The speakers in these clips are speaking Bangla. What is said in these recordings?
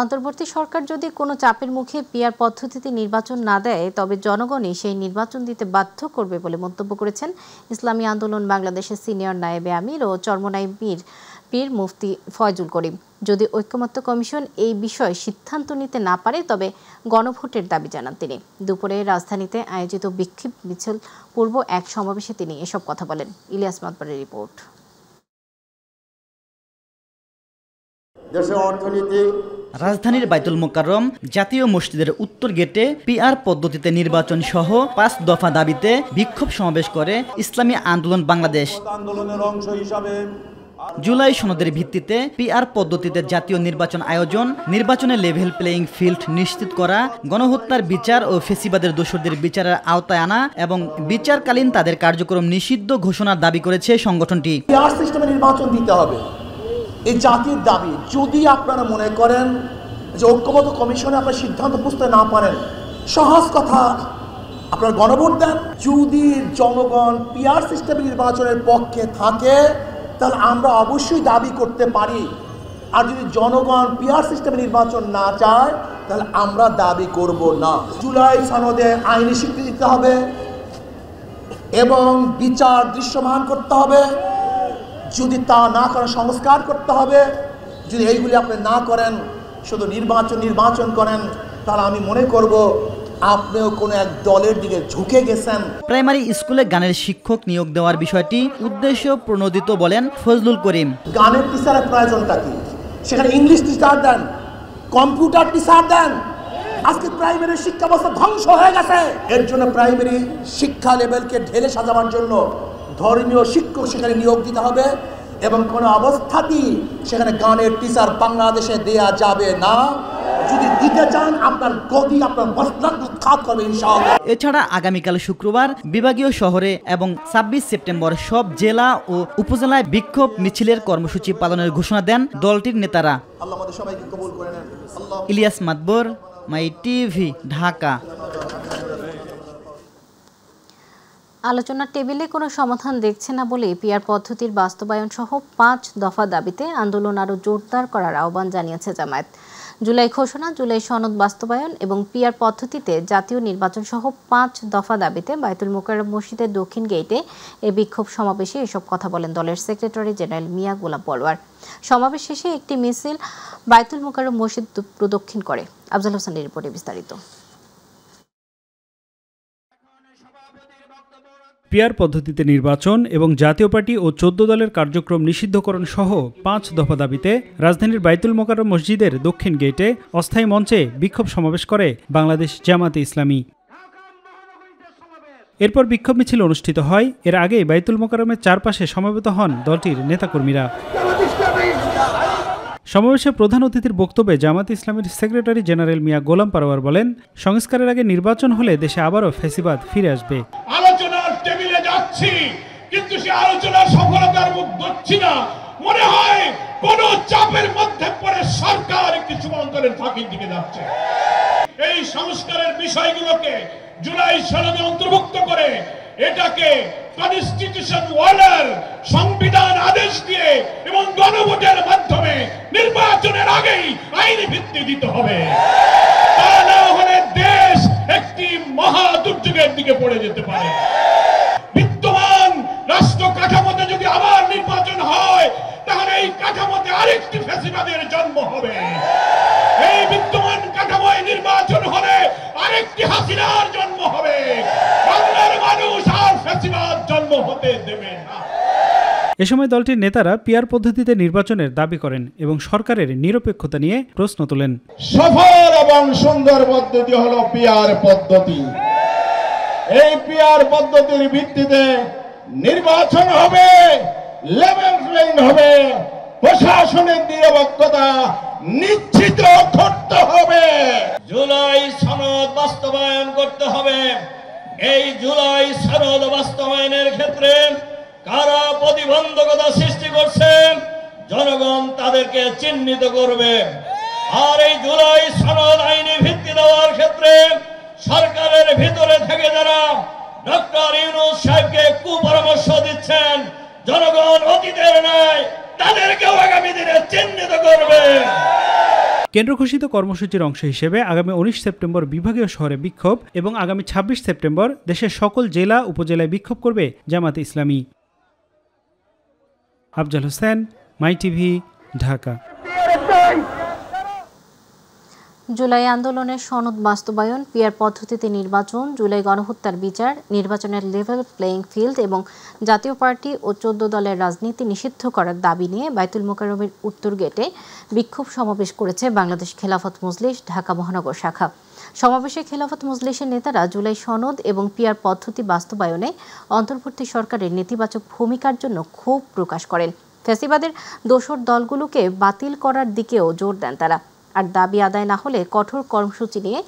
অন্তর্বর্তী সরকার যদি কোনো চাপের মুখে পিআর পদ্ধতিতে নির্বাচন না দেয় তবে জনগণই সেই নির্বাচন দিতে বাধ্য করবে বলে মন্তব্য করেছেন ইসলামী আন্দোলন বাংলাদেশের সিনিয়র নায়েবে আমির ও চরমোনাই পীর মুফতি ফয়জুল করিম। যদি ঐকমত্য কমিশন এই বিষয়ে সিদ্ধান্ত নিতে না পারে তবে গণভোটের দাবি জানান তিনি। দুপুরে রাজধানীতে আয়োজিত বিক্ষোভ মিছিল পূর্ব এক সমাবেশে তিনি এসব কথা বলেন। ইলিয়াস মাতবরের রিপোর্ট। রাজধানীর বাইতুল মোকাররম জাতীয় মসজিদের উত্তর গেটে পিআর পদ্ধতিতে নির্বাচন সহ ৫ দফা দাবিতে বিক্ষোভ সমাবেশ করে ইসলামী আন্দোলন বাংলাদেশ। জুলাই সনদের ভিত্তিতে পিআর পদ্ধতিতে জাতীয় নির্বাচন আয়োজন, নির্বাচনে লেভেল প্লেইং ফিল্ড নিশ্চিত করা, গণহত্যার বিচার ও ফেসিবাদের দোষরদের বিচারের আওতায় আনা এবং বিচারকালীন তাদের কার্যক্রম নিষিদ্ধ ঘোষণার দাবি করেছে সংগঠনটি। পিআর সিস্টেমে নির্বাচন দিতে হবে, এই জাতির দাবি। যদি আপনারা মনে করেন যে ঐক্যবদ্ধ কমিশনে আপনার সিদ্ধান্ত বুঝতে না পারেন, সহজ কথা, আপনারা গণভোট দেন। যদি জনগণ পিআর সিস্টেমে নির্বাচনের পক্ষে থাকে তাহলে আমরা অবশ্যই দাবি করতে পারি, আর যদি জনগণ পিআর সিস্টেমে নির্বাচন না চায় তাহলে আমরা দাবি করব না। জুলাই সনদে আইনি স্বীকৃতি দিতে হবে এবং বিচার দৃশ্যমান করতে হবে। যদি তা না করেন সংস্কার করতে হবে। যদি এইগুলি আপনি না করেন, শুধু নির্বাচন করেন, তাহলে আমি মনে করব আপনিও কোনো এক দলের দিকে ঝুঁকে গেছেন। প্রাইমারি স্কুলে গানের শিক্ষক নিয়োগ দেওয়ার বিষয়টি উদ্দেশ্য প্রণোদিত বলেন ফজলুল করিম। গানের টিচারের প্রয়োজনটা কি? সেখানে ইংলিশ টিচার দেন, কম্পিউটার টিচার দেন। আজকে প্রাইমারি শিক্ষা ব্যবস্থা ধ্বংস হয়ে গেছে। এর জন্য প্রাইমারি শিক্ষা লেভেলকে ঢেলে সাজাবার জন্য ধর্মীয় শিক্ষক সেখানে নিয়োগ দিতে হবে এবং কোনো অবস্থাতেই সেখানে গানের টিচার বাংলাদেশে দেয়া যাবে না। যদি দিতে চান আপনার গদি আপনার মসলাত খাত করবে ইনশাআল্লাহ। এছাড়া আগামীকাল শুক্রবার বিভাগীয় শহরে এবং ২৬ সেপ্টেম্বর সব জেলা ও উপজেলায় বিক্ষোভ মিছিলের কর্মসূচি পালনের ঘোষণা দেন দলটির নেতারা। আল্লাহ আমাদের সবাইকে কবুল করে নেন। ইলিয়াস মাতবর, মাই টিভি, ঢাকা। আলোচনার টেবিলে কোনো সমাধান দেখছে না বলে পিআর পদ্ধতির বাস্তবায়ন সহ ৫ দফা দাবিতে আন্দোলন আরও জোরদার করার আহ্বান জানিয়েছে জামায়াত। জুলাই ঘোষণা, জুলাই সনদ বাস্তবায়ন এবং পিআর পদ্ধতিতে জাতীয় নির্বাচন সহ ৫ দফা দাবিতে বাইতুল মোকাররম মসজিদের দক্ষিণ গেটে এই বিক্ষোভ সমাবেশে এসব কথা বলেন দলের সেক্রেটারি জেনারেল মিয়া গোলাম পরোয়ার। সমাবেশ শেষে একটি মিছিল বাইতুল মোকাররম মসজিদ প্রদক্ষিণ করে। আফজাল হোসেনের রিপোর্টে বিস্তারিত। পিআর পদ্ধতিতে নির্বাচন এবং জাতীয় পার্টি ও ১৪ দলের কার্যক্রম নিষিদ্ধকরণ সহ ৫ দফা দাবিতে রাজধানীর বাইতুল মোকাররম মসজিদের দক্ষিণ গেটে অস্থায়ী মঞ্চে বিক্ষোভ সমাবেশ করে বাংলাদেশ জামাতে ইসলামী। এরপর বিক্ষোভ মিছিল অনুষ্ঠিত হয়। এর আগে বাইতুল মোকাররমের চারপাশে সমবেত হন দলটির নেতাকর্মীরা। সমাবেশে প্রধান অতিথির বক্তব্যে জামায়াতে ইসলামীর সেক্রেটারি জেনারেল মিয়া গোলাম পরোয়ার বলেন, সংস্কারের আগে নির্বাচন হলে দেশে আবারও ফ্যাসিবাদ ফিরে আসবে। আলোচনার টেবিলে যাচ্ছি, কিন্তু সে আলোচনার সফলতার মুখ দেখছি না। মনে হয় কোন চাপের মধ্যে পড়ে সরকার একটি সমান্তরের ফাঁকির দিকে যাচ্ছে। এই সংস্কারের বিষয়গুলোকে জুলাই সনদে অন্তর্ভুক্ত করে এটাকে কনস্টিটিউশন ওয়ার্ডার সংবিধান আদেশ দিয়ে এবং গণভোটের মাধ্যমে নির্বাচনের আগেই আইনি ভিত্তি দিতে হবে। তা না হলে দেশ একটি মহা দুর্যোগের দিকে পড়ে যেতে পারে। বিদ্যমান রাষ্ট্র কাঠামোতে যদি আবার নির্বাচন হয় তাহলে এই কাঠামোতে আরেকটি ফ্যাসিবাদের জন্ম হবে। এই বিদ্যমান কাঠামোয় নির্বাচন হলে আরেকটি হাসিনার জন্ম হবে। বাংলার মানুষ আর ফ্যাসিবাদ জন্ম হতে দেবে না। এ সময় দলটির নেতারা পিআর পদ্ধতিতে নির্বাচনের দাবি করেন এবং সরকারের নিরপেক্ষতা নিয়ে প্রশ্ন তোলেন। সফল এবং সুন্দর পদ্ধতি হলো পিআর পদ্ধতি। এই পিআর পদ্ধতির ভিত্তিতে নির্বাচন হবে, লেভেল প্লেইং হবে, প্রশাসনের নিরপেক্ষতা নিশ্চিত করতে হবে। জুলাই সনদ বাস্তবায়ন করতে হবে। এই জুলাই সনদ বাস্তবায়নের ক্ষেত্রে কারা প্রতিবন্ধকতা সৃষ্টি করছে জনগণ তাদেরকে চিহ্নিত করবে। আর এই জুলাই সনদ আইনি ভিত্তি দেওয়ার ক্ষেত্রে সরকারের ভিতরে থেকে যারা ডক্টর ইউনূস সাহেবকে কুপরামর্শ দিচ্ছেন, জনগণ অতীতের নয় তাদেরকেও আগামী দিনে চিহ্নিত করবে। কেন্দ্র ঘোষিত কর্মসূচির অংশ হিসেবে আগামী 19 সেপ্টেম্বর বিভাগীয় শহরে বিক্ষোভ এবং আগামী 26 সেপ্টেম্বর দেশের সকল জেলা উপজেলায় বিক্ষোভ করবে জামায়াতে ইসলামী। আফজাল হোসেন, মাই টিভি, ঢাকা। জুলাই আন্দোলনের সনদ বাস্তবায়ন, পিআর পদ্ধতিতে নির্বাচন, জুলাই গণহত্যার বিচার, নির্বাচনের লেভেল প্লেইং ফিল্ড এবং জাতীয় পার্টি ও 14 দলের রাজনীতি নিষিদ্ধ করার দাবি নিয়ে বায়তুল মোকাররমের উত্তর গেটে বিক্ষোভ সমাবেশ করেছে বাংলাদেশ খেলাফত মজলিস ঢাকা মহানগর শাখা। সমাবেশে খেলাফত মজলিসের নেতারা জুলাই সনদ এবং পিআর পদ্ধতি বাস্তবায়নে অন্তর্বর্তী সরকারের নেতিবাচক ভূমিকার জন্য ক্ষোভ প্রকাশ করেন। ফ্যাসিবাদের দোসর দলগুলোকে বাতিল করার দিকেও জোর দেন তারা। আর দাবি আদায় না হলে কঠোর কর্মসূচি নিয়ে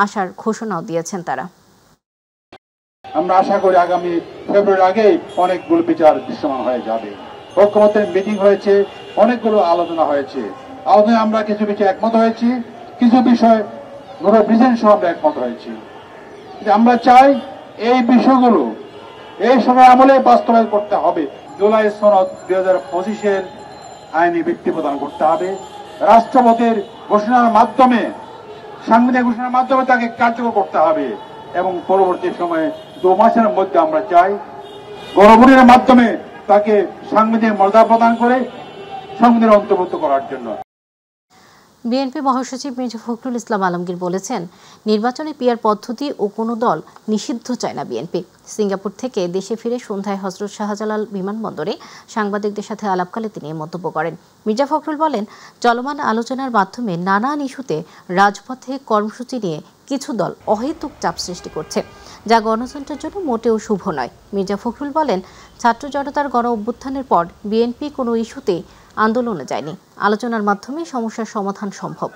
আসার ঘোষণাও দিয়েছেন তারা। আমরা আশা করি আগামী ফেব্রুয়ারির আগেই অনেকগুলো বিচার দৃশ্যমান হয়ে যাবে। ঐক্যমত্যের মিটিং হয়েছে, অনেকগুলো আলোচনা হয়েছে। আলোচনায় আমরা কিছু বিষয়ে একমত হয়েছি, কিছু বিষয় ডিজাইন সহ আমরা একমত হয়েছি। আমরা চাই এই বিষয়গুলো এই সময় আমলে বাস্তবায়ন করতে হবে। জুলাই সনদ 2025-এর আইনি ভিত্তি প্রদান করতে হবে। রাষ্ট্রপতির ঘোষণার মাধ্যমে, সাংবিধানিক ঘোষণার মাধ্যমে তাকে কার্যকর করতে হবে এবং পরবর্তী সময়ে 2 মাসের মধ্যে আমরা চাই গণভোটের মাধ্যমে তাকে সাংবিধানিক মর্যাদা প্রদান করে সংবিধানে অন্তর্ভুক্ত করার জন্য। বিএনপি মহাসচিব মির্জা ফখরুল ইসলাম আলমগীর বলেছেন, নির্বাচনে পিআর পদ্ধতি ও কোনো দল নিষিদ্ধ চায় না বিএনপি। সিঙ্গাপুর থেকে দেশে ফিরে সন্ধ্যায় হযরত শাহজালাল বিমানবন্দরে সাংবাদিকদের সাথে আলাপকালে তিনি মন্তব্য করেন। মির্জা ফখরুল বলেন, চলমান আলোচনার মাধ্যমে নানান ইস্যুতে রাজপথে কর্মসূচি নিয়ে কিছু দল অহেতুক চাপ সৃষ্টি করছে, যা গণতন্ত্রের জন্য মোটেও শুভ নয়। মির্জা ফখরুল বলেন, ছাত্র জনতার গণ অভ্যুত্থানের পর বিএনপি কোনো ইস্যুতে আন্দোলনে যায়নি। আলোচনার মাধ্যমে সমস্যার সমাধান সম্ভব।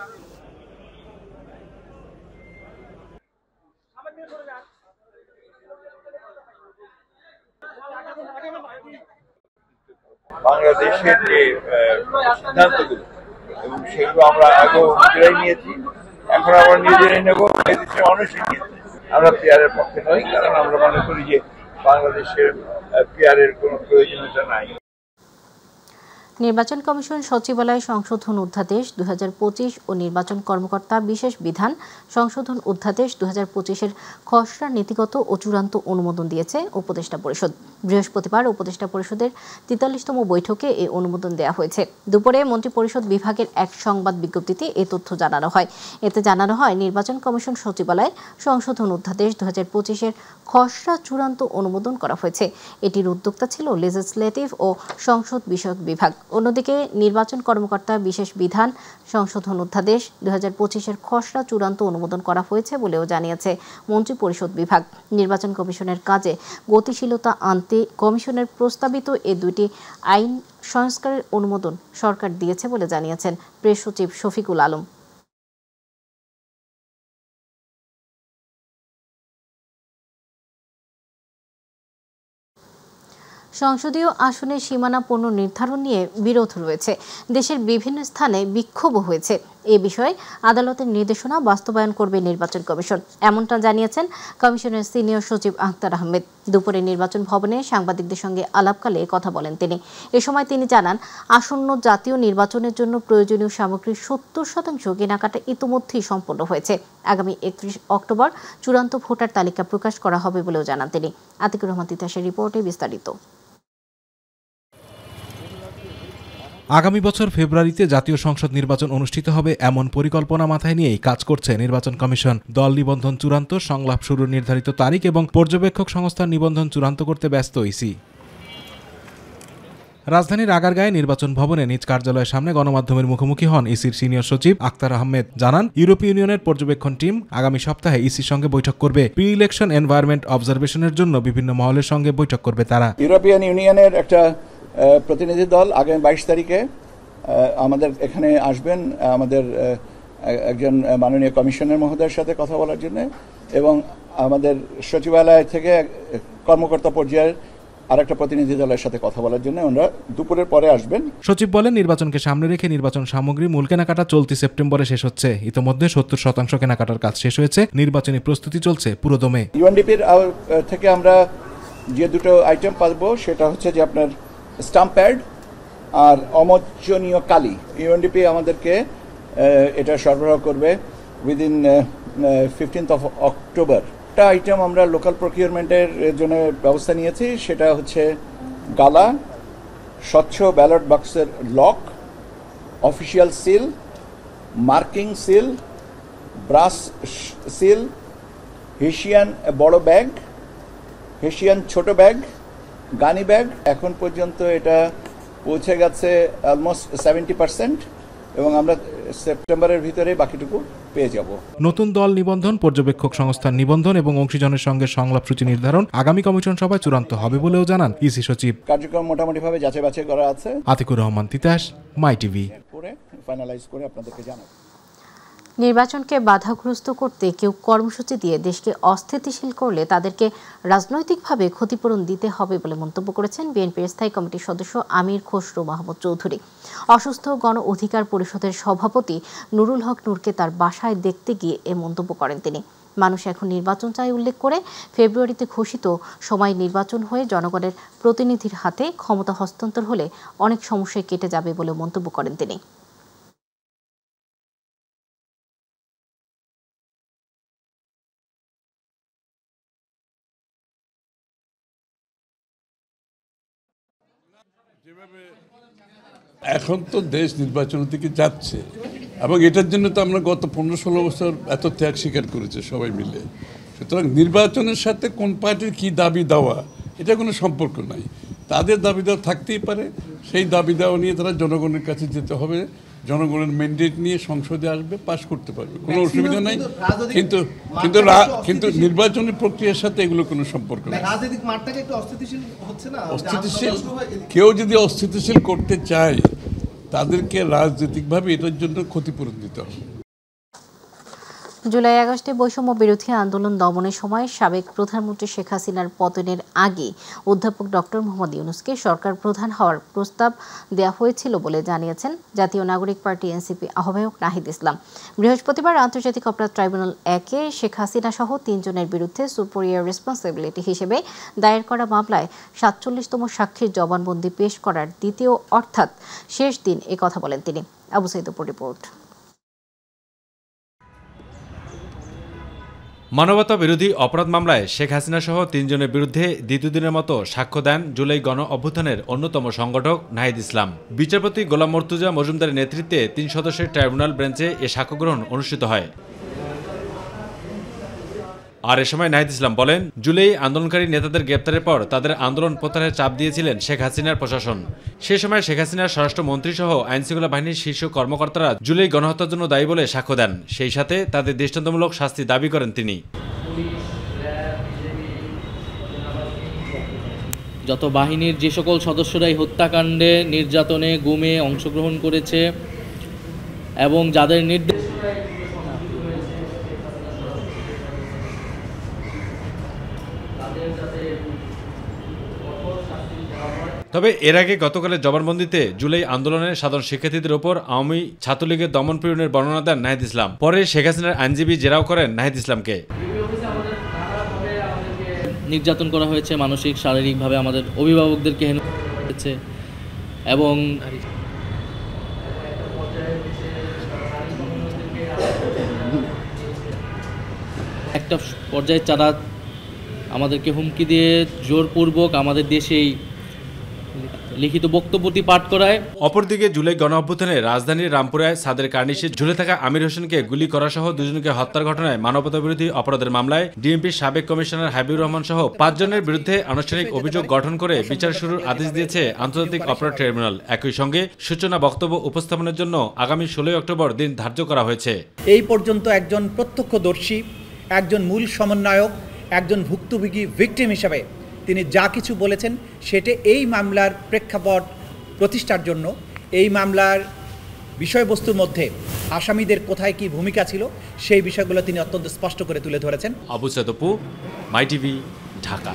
বাংলাদেশের যে সিদ্ধান্তগুলো এবং সেগুলো আমরা আগেও নিজেরাই নিয়েছি, এখন আমরা নিজেরাই নেব, এদেশের মানুষই নিয়েছে। আমরা পিআরের পক্ষে নই, কারণ আমরা মনে করি যে বাংলাদেশের পিআরের কোনো প্রয়োজনীয়তা নাই। নির্বাচন কমিশন সচিবালয় সংশোধন অধ্যাদেশ 2025 ও নির্বাচন কর্মকর্তা বিশেষ বিধান সংশোধন অধ্যাদেশ 2025-এর খসড়া নীতিগত ও চূড়ান্ত অনুমোদন দিয়েছে উপদেষ্টা পরিষদ। বৃহস্পতিবার উপদেষ্টা পরিষদের 43তম বৈঠকে এই অনুমোদন দেওয়া হয়েছে। দুপুরে মন্ত্রিপরিষদ বিভাগের এক সংবাদ বিজ্ঞপ্তিতে এ তথ্য জানানো হয়। এতে জানানো হয়, নির্বাচন কমিশন সচিবালয় সংশোধন অধ্যাদেশ 2025-এর খসড়া চূড়ান্ত অনুমোদন করা হয়েছে। এটির উদ্যোক্তা ছিল লেজিসলেটিভ ও সংসদ বিষয়ক বিভাগ। অন্যদিকে নির্বাচন কর্মকর্তা বিশেষ বিধান সংশোধন অধ্যাদেশ 2025-এর খসড়া চূড়ান্ত অনুমোদন করা হয়েছে বলেও জানিয়েছে মন্ত্রিপরিষদ বিভাগ। নির্বাচন কমিশনের কাজে গতিশীলতা আনতে কমিশনের প্রস্তাবিত এই দুটি আইন সংস্কারের অনুমোদন সরকার দিয়েছে বলে জানিয়েছেন প্রেস সচিব শফিকুল আলম। সংসদীয় আসনের সীমানা পুনর্নির্ধারণ নিয়ে বিরোধ রয়েছে। দেশের বিভিন্ন স্থানে বিক্ষোভও হয়েছে। এ বিষয়ে আদালতের নির্দেশনা বাস্তবায়ন করবে নির্বাচন কমিশন, এমনটা জানিয়েছেন কমিশনের সিনিয়র সচিব আখতার আহমেদ। দুপুরে নির্বাচন ভবনে সাংবাদিকদের সঙ্গে আলাপকালে কথা বলেন তিনি। এ সময় তিনি জানান, আসন্ন জাতীয় নির্বাচনের জন্য প্রয়োজনীয় সামগ্রীর 70% কেনাকাটা ইতিমধ্যেই সম্পন্ন হয়েছে। আগামী 31 অক্টোবর চূড়ান্ত ভোটার তালিকা প্রকাশ করা হবে বলেও জানান তিনি। আতিকুর রহমান তিতাসের রিপোর্টে বিস্তারিত। আগামী বছর ফেব্রুয়ারিতে জাতীয় সংসদ নির্বাচন অনুষ্ঠিত হবে এমন পরিকল্পনা মাথায় নিয়েই কাজ করছে নির্বাচন কমিশন। দল নিবন্ধন চূড়ান্ত, সংলাপ শুরুর নির্ধারিত তারিখ এবং পর্যবেক্ষক সংস্থার নিবন্ধন চূড়ান্ত করতে ব্যস্ত ইসি। রাজধানীর আগারগাঁয়ে নির্বাচন ভবনে নিজ কার্যালয়ের সামনে গণমাধ্যমের মুখোমুখি হন ইসির সিনিয়র সচিব আখতার আহমেদ। জানান, ইউরোপীয় ইউনিয়নের পর্যবেক্ষণ টিম আগামী সপ্তাহে ইসির সঙ্গে বৈঠক করবে। প্রি ইলেকশন এনভায়রনমেন্ট অবজারভেশনের জন্য বিভিন্ন মহলের সঙ্গে বৈঠক করবে তারা। ইউরোপিয়ান ইউনিয়নের একটা প্রতিনিধি দল আগামী 22 তারিখে আমাদের এখানে আসবেন, আমাদের একজন মাননীয় কমিশনার মহোদয়ের সাথে কথা বলার জন্য এবং আমাদের সচিবালয় থেকে কর্মকর্তা পর্যায়ের আরেকটা প্রতিনিধি দলের সাথে কথা বলার জন্য ওনারা দুপুরের পরে আসবেন। সচিব বলেন, নির্বাচনকে সামনে রেখে নির্বাচন সামগ্রী মূল কেনাকাটা চলতি সেপ্টেম্বরে শেষ হচ্ছে। ইতোমধ্যে 70% কেনাকাটার কাজ শেষ হয়েছে। নির্বাচনী প্রস্তুতি চলছে পুরোদমে। ইউএনডিপির থেকে আমরা যে দুটো আইটেম পাবো সেটা হচ্ছে যে আপনার স্টাম্প প্যাড আর অমোচনীয় কালি। ইউএনডিপি আমাদেরকে এটা সরবরাহ করবে উইদিন 15th of October। একটা আইটেম আমরা লোকাল প্রকিউরমেন্টের জন্য ব্যবস্থা নিয়েছি, সেটা হচ্ছে গালা, স্বচ্ছ ব্যালট বক্সের lock, official seal, marking seal, brush seal, hessian বড় ব্যাগ, হেসিয়ান ছোট ব্যাগ, গানি ব্যাগ। এখন পর্যন্ত এটা পৌঁছে গেছে অলমোস্ট 70% এবং আমরা সেপ্টেম্বরের ভিতরে বাকিটুকু পেয়ে যাব। নতুন দল নিবন্ধন, পর্যবেক্ষক সংস্থার নিবন্ধন এবং অংশীজনের সঙ্গে সংলাপ সূচি নির্ধারণ আগামী কমিশন সভায় চূড়ান্ত হবে বলেও জানান ইসি সচিব। কার্যক্রম মোটামুটিভাবে যাচাই বাছাই করা আছে। আতিকুর রহমান তিতাস, মাই টিভি। ফাইনালাইজ করে আপনাদেরকে জানাবো। নির্বাচনকে বাধাগ্রস্ত করতে কেউ কর্মসূচি দিয়ে দেশকে অস্থিতিশীল করলে তাদেরকে রাজনৈতিকভাবে ক্ষতিপূরণ দিতে হবে বলে মন্তব্য করেছেন বিএনপির স্থায়ী কমিটির সদস্য আমির খসরু মাহমুদ চৌধুরী। অসুস্থ গণ অধিকার পরিষদের সভাপতি নুরুল হক নূরকে তার বাসায় দেখতে গিয়ে এ মন্তব্য করেন তিনি। মানুষ এখন নির্বাচন চায় উল্লেখ করে ফেব্রুয়ারিতে ঘোষিত সময় নির্বাচন হয়ে জনগণের প্রতিনিধির হাতে ক্ষমতা হস্তান্তর হলে অনেক সমস্যায় কেটে যাবে বলে মন্তব্য করেন তিনি। এখন তো দেশ নির্বাচনের দিকে যাচ্ছে এবং এটার জন্য তো আমরা গত 15-16 বছর এত ত্যাগ স্বীকার করেছে সবাই মিলে। সুতরাং নির্বাচনের সাথে কোন পার্টির কী দাবি দেওয়া এটা কোনো সম্পর্ক নাই। তাদের দাবি দেওয়া থাকতেই পারে, সেই দাবি দেওয়া নিয়ে তারা জনগণের কাছে যেতে হবে, জনগণের ম্যান্ডেট নিয়ে সংসদে আসবে, পাশ করতে পারবে, কোনো অসুবিধা নাই। কিন্তু কিন্তু কিন্তু নির্বাচনী প্রক্রিয়ার সাথে এগুলো কোনো সম্পর্ক নেই। রাজনৈতিক মাঠটাকে একটু অস্থিতিশীল হচ্ছে না। অস্থিতিশীল কেউ যদি অস্থিতিশীল করতে চায় তাদেরকে রাজনৈতিকভাবে এটার জন্য ক্ষতিপূরণ দিতে হবে। জুলাই আগস্টে বৈষম্য বিরোধী আন্দোলন দমনের সময় সাবেক প্রধানমন্ত্রী শেখ হাসিনার পতনের আগে অধ্যাপক ডক্টর মোহাম্মদ ইউনূসকে সরকার প্রধান হওয়ার প্রস্তাব দেওয়া হয়েছিল বলে জানিয়েছেন জাতীয় নাগরিক পার্টি এনসিপি আহ্বায়ক নাহিদ ইসলাম। বৃহস্পতিবার আন্তর্জাতিক অপরাধ ট্রাইব্যুনাল 1-এ শেখ হাসিনা সহ 3 জনের বিরুদ্ধে সুপিরিয়র রেসপন্সিবিলিটি হিসেবে দায়ের করা মামলায় 47তম সাক্ষীর জবানবন্দি পেশ করার দ্বিতীয় অর্থাৎ শেষ দিন কথা বলেন তিনি। আবু সাইদুর রিপোর্ট। মানবতা বিরোধী অপরাধ মামলায় শেখ হাসিনা সহ 3 জনের বিরুদ্ধে দ্বিতীয় দিনের মতো সাক্ষ্য দেন জুলাই গণ অভ্যুত্থানের অন্যতম সংগঠক নাহিদ ইসলাম। বিচারপতি গোলাম মর্তুজা মজুমদারের নেতৃত্বে 3 সদস্যের ট্রাইব্যুনাল বেঞ্চে এ সাক্ষ্য গ্রহণ অনুষ্ঠিত হয়। আর এ সময় নাহিদ ইসলাম বলেন, জুলাই আন্দোলনকারী নেতাদের গ্রেপ্তারের পর তাদের আন্দোলন প্রত্যাহারের চাপ দিয়েছিলেন শেখ হাসিনার প্রশাসন। সে সময় শেখ হাসিনার স্বরাষ্ট্রমন্ত্রী সহ আইনশৃঙ্খলা বাহিনীর শীর্ষ কর্মকর্তারা জুলাই গণহত্যার জন্য দায়ী বলে সাক্ষ্য দেন। সেই সাথে তাদের দৃষ্টান্তমূলক শাস্তি দাবি করেন তিনি। যত বাহিনীর যে সকল সদস্যরাই হত্যাকাণ্ডে, নির্যাতনে, গুমে অংশগ্রহণ করেছে এবং যাদের নির্দেশ তবে এর আগে গতকালের জবানবন্দিতে জুলাই আন্দোলনের সাধারণ শিক্ষার্থীদের ওপর আওয়ামী ছাত্রলীগের দমন পীড়নের বর্ণনা দেন নাহিদ ইসলাম। পরে শেখ হাসিনার আইনজীবী জেরাও করেন নাহিদ ইসলামকে। নির্যাতন করা হয়েছে, মানসিক শারীরিকভাবে আমাদের অভিভাবকদেরকে হেন হয়েছে এবং একটা পর্যায়ে তারা আমাদেরকে হুমকি দিয়ে জোরপূর্বক আমাদের দেশেই লিখিত বক্তব্যটি পাঠ করায়। অপরদিকে জুলাই গণ অভ্যুত্থানে রাজধানীর রামপুরায় সাদের কার্নিশে ঝুলে থাকা আমির হোসেনকে গুলি করা সহ 2 জনকে হত্যার ঘটনায় মানবতা বিরোধী অপরাধের মামলায় ডিএমপির সাবেক কমিশনার হাবিবুর রহমান সহ 5 জনের বিরুদ্ধে আনুষ্ঠানিক অভিযোগ গঠন করে বিচার শুরুর আদেশ দিয়েছে আন্তর্জাতিক অপরাধ ট্রাইব্যুনাল। একই সঙ্গে সূচনা বক্তব্য উপস্থাপনের জন্য আগামী 16 অক্টোবর দিন ধার্য করা হয়েছে। এই পর্যন্ত একজন প্রত্যক্ষদর্শী, একজন মূল সমন্বয়ক, একজন ভুক্তভোগী ভিকটিম হিসাবে তিনি যা কিছু বলেছেন সেটা এই মামলার প্রেক্ষাপট প্রতিষ্ঠার জন্য, এই মামলার বিষয়বস্তুর মধ্যে আসামিদের কোথায় কি ভূমিকা ছিল সেই বিষয়গুলো তিনি অত্যন্ত স্পষ্ট করে তুলে ধরেছেন। আবু সাইদ, মাই টিভি, ঢাকা।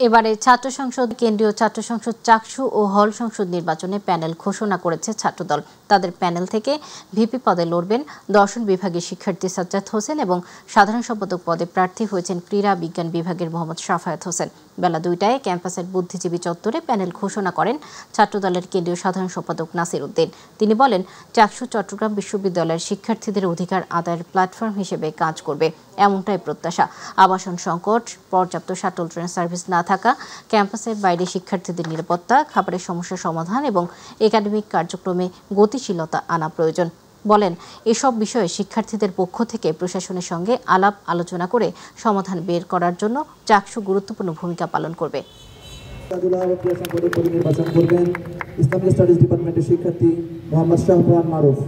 এবারে ছাত্র সংসদ, কেন্দ্রীয় ছাত্র সংসদ, চাকসু ও হল সংসদ নির্বাচনে প্যানেল ঘোষণা করেছে ছাত্রদল। তাদের প্যানেল থেকে ভিপি পদে লড়বেন দর্শন বিভাগের শিক্ষার্থী সাজ্জাদ হোসেন এবং সাধারণ সম্পাদক পদে প্রার্থী হয়েছেন ক্রীড়া বিজ্ঞান বিভাগের মোহাম্মদ শাফায়াত হোসেন। বেলা 2টায় ক্যাম্পাসের বুদ্ধিজীবী চত্বরে প্যানেল ঘোষণা করেন ছাত্রদলের কেন্দ্রীয় সাধারণ সম্পাদক নাসির উদ্দিন। তিনি বলেন, চাকসু চট্টগ্রাম বিশ্ববিদ্যালয়ের শিক্ষার্থীদের অধিকার আদায়ের প্ল্যাটফর্ম হিসেবে কাজ করবে, এমনটাই প্রত্যাশা। আবাসন সংকট, পর্যাপ্ত শাটল ট্রেন সার্ভিস না থাকা, ক্যাম্পাসের বাইরে শিক্ষার্থীদের নিরাপত্তা, খাবারের সমস্যা সমাধান এবং একাডেমিক কার্যক্রমে গতিশীলতা আনা প্রয়োজন। বলেন, এসব বিষয়ে শিক্ষার্থীদের পক্ষ থেকে প্রশাসনের সঙ্গে আলাপ আলোচনা করে সমাধান বের করার জন্য চাকসু গুরুত্বপূর্ণ ভূমিকা পালন করবে। ইসলামিক স্টাডিজ ডিপার্টমেন্টের শিক্ষার্থী মোহাম্মদ শাহরান মারুফ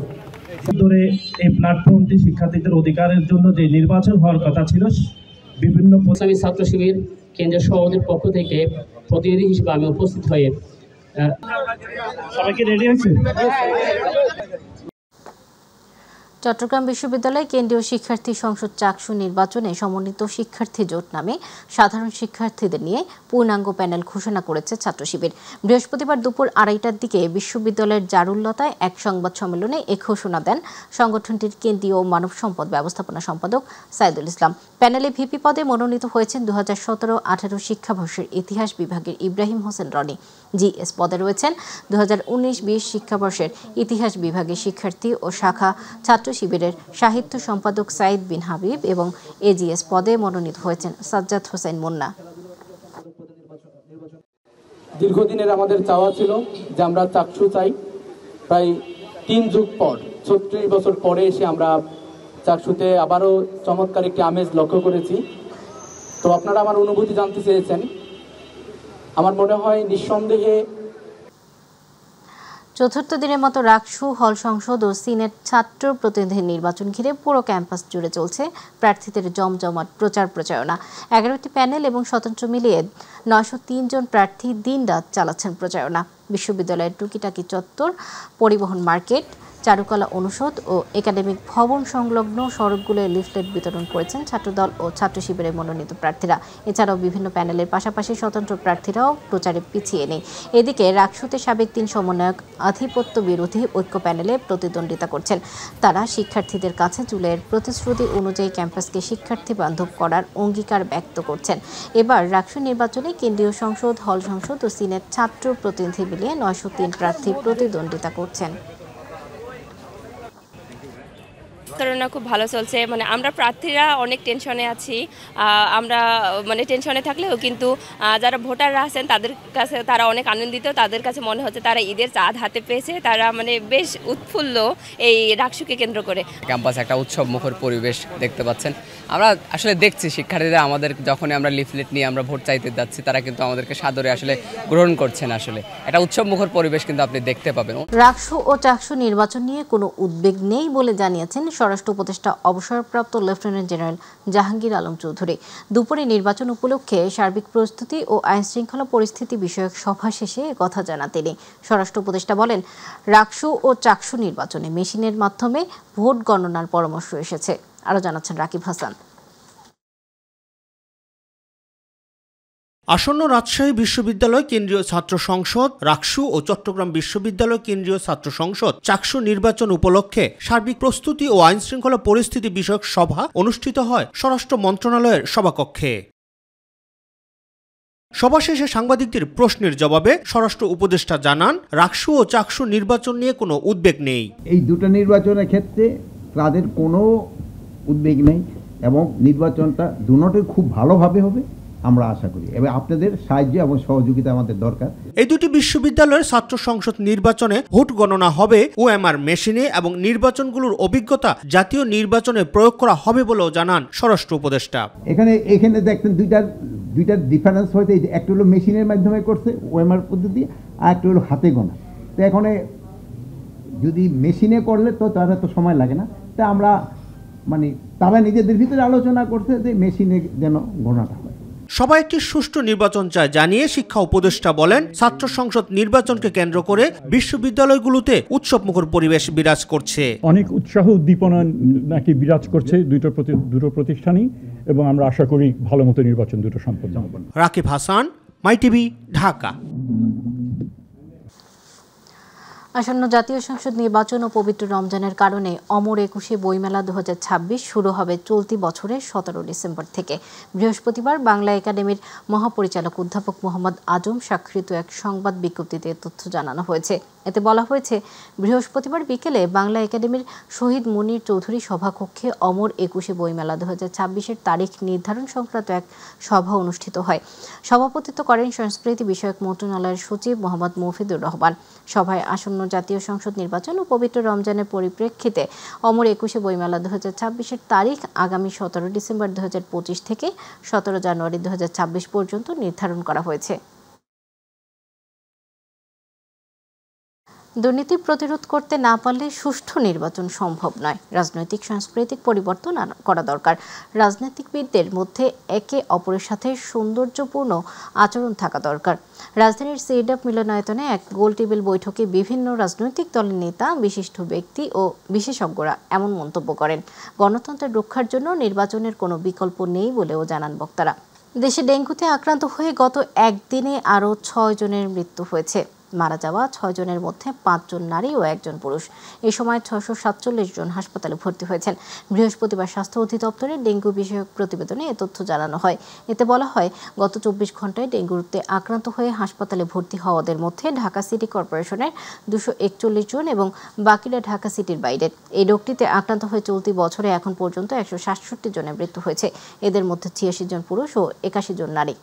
ধরে এই প্ল্যাটফর্মটি শিক্ষার্থীদের অধিকারের জন্য যে নির্বাচন হওয়ার কথা ছিল, বিভিন্ন ইসলামী ছাত্র শিবির কেন্দ্রীয় সভাপতির পক্ষ থেকে প্রতিনিধি হিসেবে আমি উপস্থিত হয়ে সবাইকে রেডি হয়েছে। চট্টগ্রাম বিশ্ববিদ্যালয় কেন্দ্রীয় শিক্ষার্থী সংসদ চাকসু নির্বাচনে সমন্বিত শিক্ষার্থী জোট নামে সাধারণ শিক্ষার্থীদের নিয়ে পূর্ণাঙ্গ প্যানেল ঘোষণা করেছে ছাত্র শিবির। বৃহস্পতিবার দুপুর 2:30টার দিকে বিশ্ববিদ্যালয়ের জারুল্লতায় এক সংবাদ সম্মেলনে এ ঘোষণা দেন সংগঠনটির কেন্দ্রীয় মানব সম্পদ ব্যবস্থাপনা সম্পাদক সাইদুল ইসলাম। প্যানেলে ভিপি পদে মনোনীত হয়েছেন 2017-18 শিক্ষাবর্ষের ইতিহাস বিভাগের ইব্রাহিম হোসেন রনি। জিএস পদে রয়েছেন 2019-20 শিক্ষাবর্ষের ইতিহাস বিভাগের শিক্ষার্থী ও শাখা ছাত্র শিবিরের সাহিত্য সম্পাদক সাইদ বিন হাবিব এবং এজিএস পদে মনোনীত হয়েছেন সাজ্জাদ হোসেন মুন্না। দীর্ঘদিনের আমাদের চাওয়া ছিল যে আমরা চাকসু চাই। প্রায় 3 যুগ পর 36 বছর পরে এসে আমরা চাকসুতে আবারও চমৎকার একটি আমেজ লক্ষ্য করেছি। তো আপনারা আমার অনুভূতি জানতে চেয়েছেন। আমার মনে হয় নিঃসন্দেহে চতুর্থ দিনের মতো রাকসু, হল সংসদ ও সিনেট ছাত্র প্রতিনিধি নির্বাচন ঘিরে পুরো ক্যাম্পাস জুড়ে চলছে প্রার্থীদের জমজমাট প্রচার প্রচারণা। 11টি প্যানেল এবং স্বতন্ত্র মিলিয়ে 903 জন প্রার্থী দিনরাত চালাচ্ছেন প্রচারণা। বিশ্ববিদ্যালয়ের টুকিটাকি চত্বর, পরিবহন মার্কেট, চারুকলা অনুষদ ও একাডেমিক ভবন সংলগ্ন সড়কগুলোয় লিফলেট বিতরণ করেছেন ছাত্রদল ও ছাত্র শিবিরের মনোনীত প্রার্থীরা। এছাড়াও বিভিন্ন প্যানেলের পাশাপাশি স্বতন্ত্র প্রার্থীরাও প্রচারে পিছিয়ে নেই। এদিকে রাকসুতে সাবেক 3 সমন্বয়ক আধিপত্য বিরোধী ঐক্য প্যানেলে প্রতিদ্বন্দ্বিতা করছেন। তারা শিক্ষার্থীদের কাছে জুলাইয়ের প্রতিশ্রুতি অনুযায়ী ক্যাম্পাসকে শিক্ষার্থী বান্ধব করার অঙ্গীকার ব্যক্ত করছেন। এবার রাকসু নির্বাচনে কেন্দ্রীয় সংসদ, হল সংসদ ও সিনেট ছাত্র প্রতিনিধি মিলিয়ে 903 প্রার্থী প্রতিদ্বন্দ্বিতা করছেন। প্রচারণা খুব ভালো চলছে। মানে আমরা প্রার্থীরা অনেক টেনশনে আছি। আমরা মানে টেনশনে থাকলেও কিন্তু যারা ভোটাররা আছেন তাদের কাছে তারা অনেক আনন্দিত। তাদের কাছে মনে হচ্ছে তারা ঈদের চাঁদ হাতে পেয়েছে। তারা মানে বেশ উৎফুল্ল এই রাকসুকে কেন্দ্র করে। ক্যাম্পাস একটা উৎসব মুখর পরিবেশ দেখতে পাচ্ছেন। আমরা আসলে দেখছি শিক্ষার্থীরা আমাদের যখনই আমরা লিফলেট নিয়ে আমরা ভোট চাইতে যাচ্ছি তারা কিন্তু আমাদেরকে সাদরে আসলে গ্রহণ করছেন। আসলে একটা উৎসব মুখর পরিবেশ কিন্তু আপনি দেখতে পাবেন। রাকসু ও চাকসু নির্বাচন নিয়ে কোনো উদ্বেগ নেই বলে জানিয়েছেন স্বরাষ্ট্র উপদেষ্টা অবসরপ্রাপ্ত লেফটেন্যান্ট জেনারেল জাহাঙ্গীর আলম চৌধুরী। দুপুরে নির্বাচন উপলক্ষে সার্বিক প্রস্তুতি ও আইন শৃঙ্খলা পরিস্থিতি বিষয়ক সভা শেষে কথা জানান তিনি। স্বরাষ্ট্র উপদেষ্টা বলেন, রাকসু ও চাকসু নির্বাচনে মেশিনের মাধ্যমে ভোট গণনার পরামর্শ এসেছে। আরও জানাচ্ছেন রাকিব হাসান। আসন্ন রাজশাহী বিশ্ববিদ্যালয় কেন্দ্রীয় ছাত্র সংসদ, রাকসু ও চট্টগ্রাম বিশ্ববিদ্যালয় কেন্দ্রীয় ছাত্র সংসদ চাকসু নির্বাচন উপলক্ষে সার্বিক প্রস্তুতি ও আইন শৃঙ্খলা পরিস্থিতি বিষয়ক সভা অনুষ্ঠিত হয় স্বরাষ্ট্র মন্ত্রণালয়ের সভাকক্ষে। সভা শেষে সাংবাদিকদের প্রশ্নের জবাবে স্বরাষ্ট্র উপদেষ্টা জানান, রাকসু ও চাকসু নির্বাচন নিয়ে কোনো উদ্বেগ নেই। এই দুটো নির্বাচনের ক্ষেত্রে তাদের কোনো উদ্বেগ নেই এবং নির্বাচনটা দুটোই খুব ভালোভাবে হবে আমরা আশা করি এবং আপনাদের সাহায্য এবং সহযোগিতা আমাদের দরকার। এই দুটি বিশ্ববিদ্যালয়ের ছাত্র সংসদ নির্বাচনে ভোট গণনা হবে ওএমআর মেশিনে এবং নির্বাচনগুলোর অভিজ্ঞতা জাতীয় নির্বাচনে প্রয়োগ করা হবে বলেও জানান স্বরাষ্ট্র উপদেষ্টা। এখানে দেখতেন দুইটা ডিফারেন্স হয়তো, একটা হলো মেশিনের মাধ্যমে করছে ওএমআর পদ্ধতি, আর একটা হলো হাতে গোনা। তো এখন যদি মেশিনে করলে তো তার এত সময় লাগে না। তা আমরা মানে তারা নিজেদের ভিতরে আলোচনা করছে যে মেশিনে যেন গণনাটা হয়। সবাই একটি সুষ্ঠু নির্বাচন চায় জানিয়ে শিক্ষা উপদেষ্টা বলেন, ছাত্র সংসদ নির্বাচনকে কেন্দ্র করে বিশ্ববিদ্যালয়গুলোতে উৎসবমুখর পরিবেশ বিরাজ করছে। অনেক উৎসাহ উদ্দীপনা নাকি বিরাজ করছে দুটো প্রতিষ্ঠানই এবং আমরা আশা করি ভালো মতো নির্বাচন দুটো সম্পন্ন হবে। রাকিব হাসান, মাইটিভি, ঢাকা। আসন্ন জাতীয় সংসদ নির্বাচন ও পবিত্র রমজানের কারণে অমর ২১শে বইমেলা ২০২৬ শুরু হবে চলতি বছরের ১৭ ডিসেম্বর থেকে। বৃহস্পতিবার বাংলা একাডেমির মহাপরিচালক অধ্যাপক মোহাম্মদ আজম স্বাক্ষরিত এক সংবাদ বিজ্ঞপ্তিতে তথ্য জানানো হয়েছে। এতে বলা হয়েছে, বৃহস্পতিবার বিকেলে বাংলা একাডেমির শহীদ মুনীর চৌধুরী সভাকক্ষে অমর ২১শে বইমেলা ২০২৬-এর তারিখ নির্ধারণ সংক্রান্ত এক সভা অনুষ্ঠিত হয়। সভাপতিত্ব করেন সংস্কৃতি বিষয়ক মন্ত্রণালয়ের সচিব মোহাম্মদ মফিদুর রহমান। সভায় আসন্ন জাতীয় সংসদ নির্বাচন ও পবিত্র রমজানের পরিপ্রেক্ষিতে অমর ২১শে বইমেলা ২০২৬-এর তারিখ আগামী ১৭ ডিসেম্বর ২০২৫ থেকে ১৭ জানুয়ারি ২০২৬ পর্যন্ত নির্ধারণ করা হয়েছে। দুর্নীতি প্রতিরোধ করতে না পারলে সুষ্ঠু নির্বাচন সম্ভব নয়। রাজনৈতিক সাংস্কৃতিক পরিবর্তন করা দরকার। রাজনীতিবিদদের মধ্যে একে অপরের সাথে সৌন্দর্যপূর্ণ আচরণ থাকা দরকার। রাজধানীর সিডাপ মিলনায়তনে এক গোল টেবিল বৈঠকে বিভিন্ন রাজনৈতিক দলের নেতা, বিশিষ্ট ব্যক্তি ও বিশেষজ্ঞরা এমন মন্তব্য করেন। গণতন্ত্রের রক্ষার জন্য নির্বাচনের কোনো বিকল্প নেই বলেও জানান বক্তারা। দেশে ডেঙ্গুতে আক্রান্ত হয়ে গত একদিনে আরও ৬ জনের মৃত্যু হয়েছে। মারা যাওয়া ৬ জনের মধ্যে ৫ জন নারী ও ১ জন পুরুষ। এই সময় ৬৪৭ জন হাসপাতালে ভর্তি হয়েছেন। বৃহস্পতিবার স্বাস্থ্য অধিদপ্তরের ডেঙ্গু বিষয়ক প্রতিবেদনে এ তথ্য জানানো হয়। এতে বলা হয়, গত ২৪ ঘন্টায় ডেঙ্গুতে আক্রান্ত হয়ে হাসপাতালে ভর্তি হওয়াদের মধ্যে ঢাকা সিটি কর্পোরেশনের ২৪১ জন এবং বাকিরা ঢাকা সিটির বাইরে। এই রোগটিতে আক্রান্ত হয়ে চলতি বছরে এখন পর্যন্ত ১৬৭ জনের মৃত্যু হয়েছে। এদের মধ্যে ৮৬ জন পুরুষ ও ৮১ জন নারী।